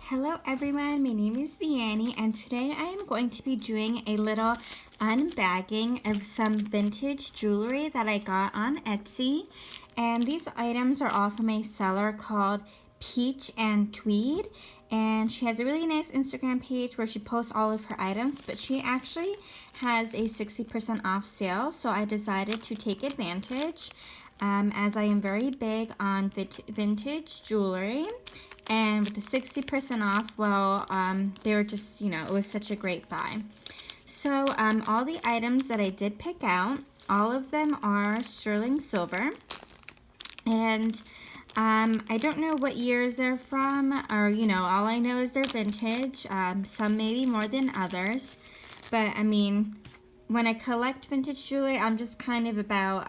Hello everyone, my name is Vianney and today I am going to be doing a little unbagging of some vintage jewelry that I got on Etsy. And these items are all from a seller called Peach and Tweed. And she has a really nice Instagram page where she posts all of her items, but she actually has a 60% off sale, so I decided to take advantage as I am very big on vintage jewelry. And with the 60% off, well, they were just, it was such a great buy. So all the items that I did pick out, all of them are sterling silver. And I don't know what years they're from, or, all I know is they're vintage. Some maybe more than others. But, I mean, when I collect vintage jewelry, I'm just kind of about,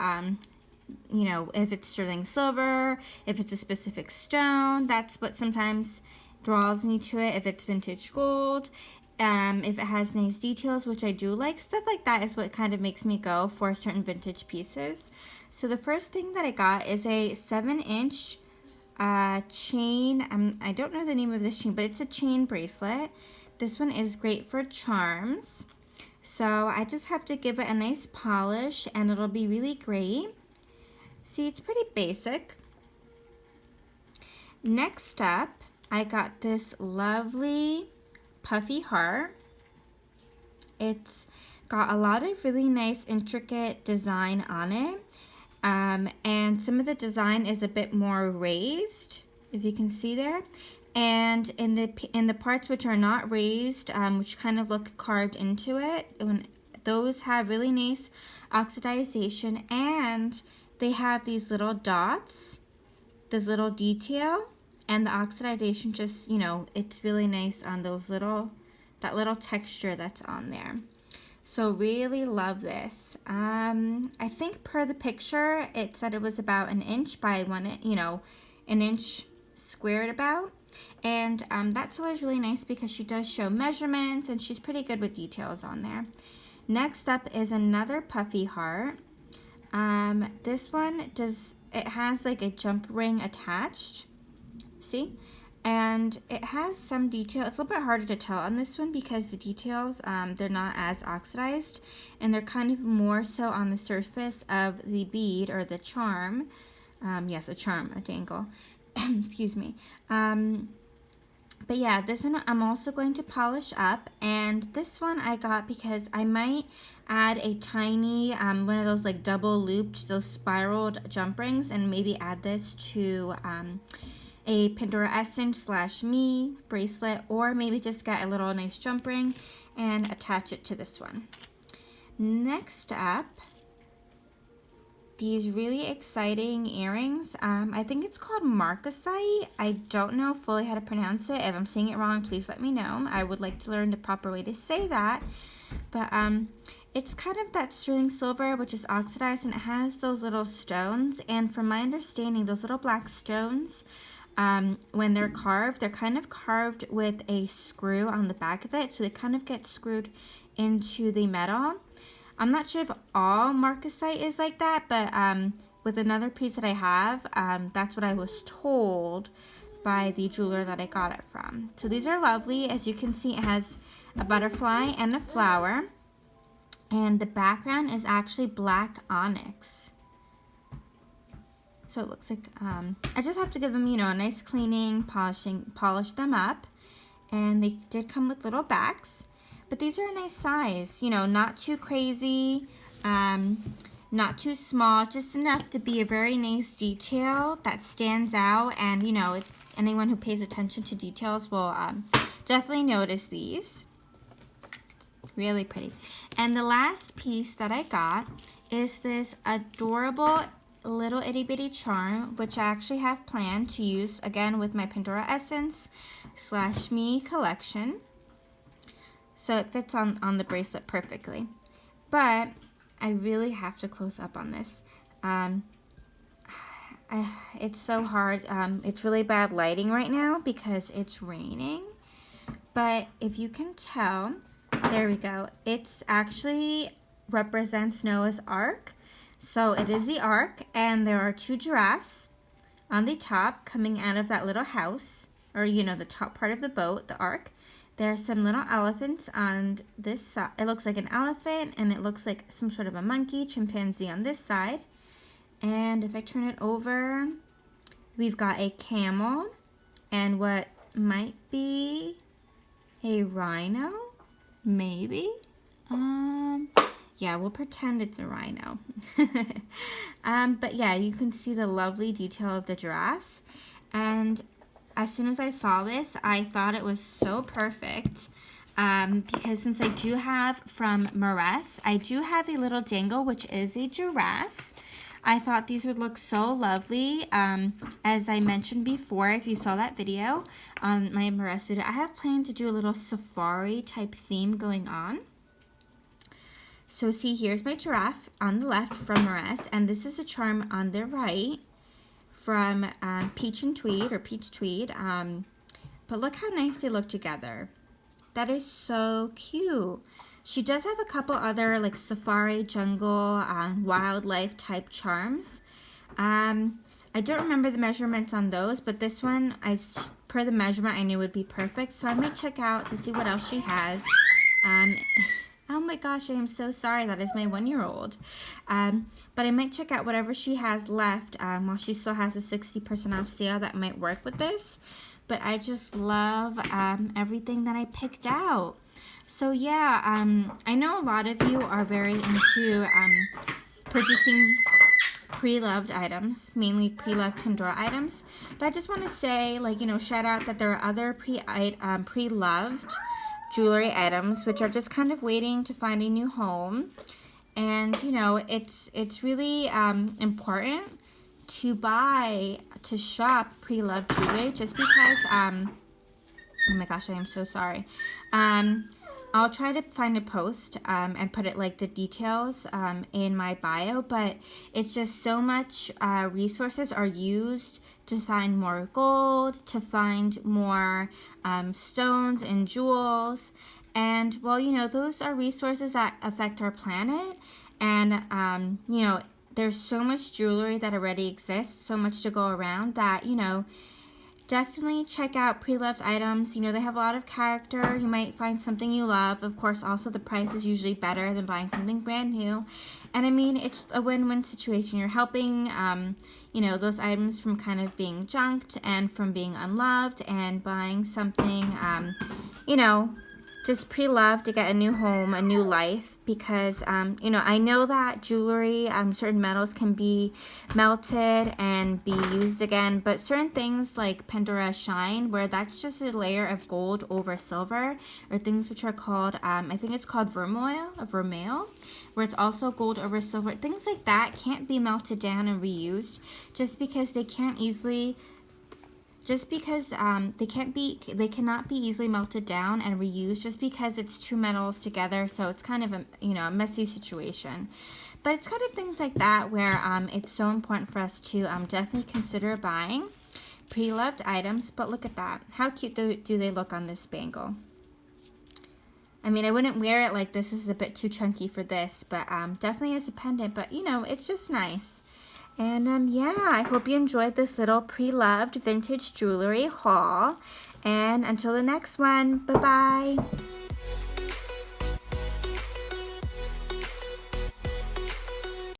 if it's sterling silver, if it's a specific stone, that's what sometimes draws me to it. If it's vintage gold, if it has nice details, which I do like, stuff like that is what kind of makes me go for certain vintage pieces. So the first thing that I got is a 7-inch chain. I don't know the name of this chain, but it's a chain bracelet. This one is great for charms. So I just have to give it a nice polish and it'll be really great. See, it's pretty basic. Next up, I got this lovely puffy heart. It's got a lot of really nice intricate design on it. And some of the design is a bit more raised, if you can see there. And in the parts which are not raised, which kind of look carved into it, those have really nice oxidization, and they have these little dots, this little detail, and the oxidization just, it's really nice on that little texture that's on there. So really love this. I think per the picture, it said it was about an inch by an inch squared about. And that seller is really nice because she does show measurements and she's pretty good with details on there. Next up is another puffy heart. This one it has like a jump ring attached, see? And it has some detail. It's a little bit harder to tell on this one because the details, they're not as oxidized and they're kind of more so on the surface of the bead or the charm. Yes, a charm, a dangle. Excuse me. But yeah, this one I'm also going to polish up, and this one I got because I might add a tiny, one of those like double looped, those spiraled jump rings, and maybe add this to a Pandora Essence / me bracelet, or maybe just get a little nice jump ring and attach it to this one. Next up, these really exciting earrings. I think it's called marcasite. I don't know fully how to pronounce it. If I'm saying it wrong, please let me know. I would like to learn the proper way to say that. But it's kind of that sterling silver, which is oxidized, and it has those little stones. And from my understanding, those little black stones, when they're carved, they're kind of carved with a screw on the back of it. So they kind of get screwed into the metal. I'm not sure if all marcasite is like that, but with another piece that I have, that's what I was told by the jeweler that I got it from. So these are lovely. As you can see, it has a butterfly and a flower, and the background is actually black onyx. So it looks like, I just have to give them, a nice cleaning, polish them up, and they did come with little backs. But these are a nice size, not too crazy, not too small, just enough to be a very nice detail that stands out. And, anyone who pays attention to details will definitely notice these. Really pretty. And the last piece that I got is this adorable little itty bitty charm, which I actually have planned to use again with my Pandora Essence / me collection. So it fits on the bracelet perfectly. But I really have to close up on this. It's so hard. It's really bad lighting right now because it's raining. But if you can tell, there we go. It's actually represents Noah's Ark. So it is the Ark, and there are 2 giraffes on the top coming out of that little house or you know, the top part of the boat, the ark. There are some little elephants on this side. It looks like an elephant, and it looks like some sort of a monkey, chimpanzee on this side. And if I turn it over, we've got a camel and what might be a rhino, maybe. Yeah, we'll pretend it's a rhino. But yeah, you can see the lovely detail of the giraffes. And as soon as I saw this, I thought it was so perfect. Because since I do have from Maress, I do have a little dangle, which is a giraffe. I thought these would look so lovely. As I mentioned before, if you saw that video on my Maress video, I have planned to do a little safari type theme going on. So see, here's my giraffe on the left from Maress, and this is a charm on the right from Peach and Tweed, or Peach Tweed. But look how nice they look together. That is so cute. She does have a couple other like safari, jungle, wildlife type charms. I don't remember the measurements on those, but this one, per the measurement, I knew would be perfect. So I might check out to see what else she has. Oh my gosh, I am so sorry. That is my 1-year-old. But I might check out whatever she has left while she still has a 60% off sale that might work with this. But I just love everything that I picked out. So yeah, I know a lot of you are very into purchasing pre-loved items, mainly pre-loved Pandora items. But I just want to say, like, you know, shout out that there are other pre-loved jewelry items which are just kind of waiting to find a new home. And you know, it's really important to shop pre-loved jewelry, just because oh my gosh, I am so sorry. I'll try to find a post and put it like the details in my bio, but it's just so much resources are used to find more gold, to find more stones and jewels. And well, you know, those are resources that affect our planet. And you know, there's so much jewelry that already exists, so much to go around, that, you know, definitely check out pre-loved items. You know, they have a lot of character. You might find something you love. Of course, also the price is usually better than buying something brand new. And I mean, it's a win-win situation. You're helping, you know, those items from kind of being junked and from being unloved, and buying something, you know, just pre-loved to get a new home, a new life. Because, you know, I know that jewelry, certain metals can be melted and be used again, but certain things like Pandora Shine, where that's just a layer of gold over silver, or things which are called, I think it's called vermeil, where it's also gold over silver, things like that can't be melted down and reused, just because they can't easily... they cannot be easily melted down and reused, just because it's two metals together. So it's kind of a, you know, a messy situation. But it's kind of things like that where it's so important for us to definitely consider buying pre-loved items. But look at that. How cute do they look on this bangle? I mean, I wouldn't wear it like this. This is a bit too chunky for this, but definitely as a pendant. But, you know, it's just nice. And yeah, I hope you enjoyed this little pre-loved vintage jewelry haul. And until the next one, bye-bye.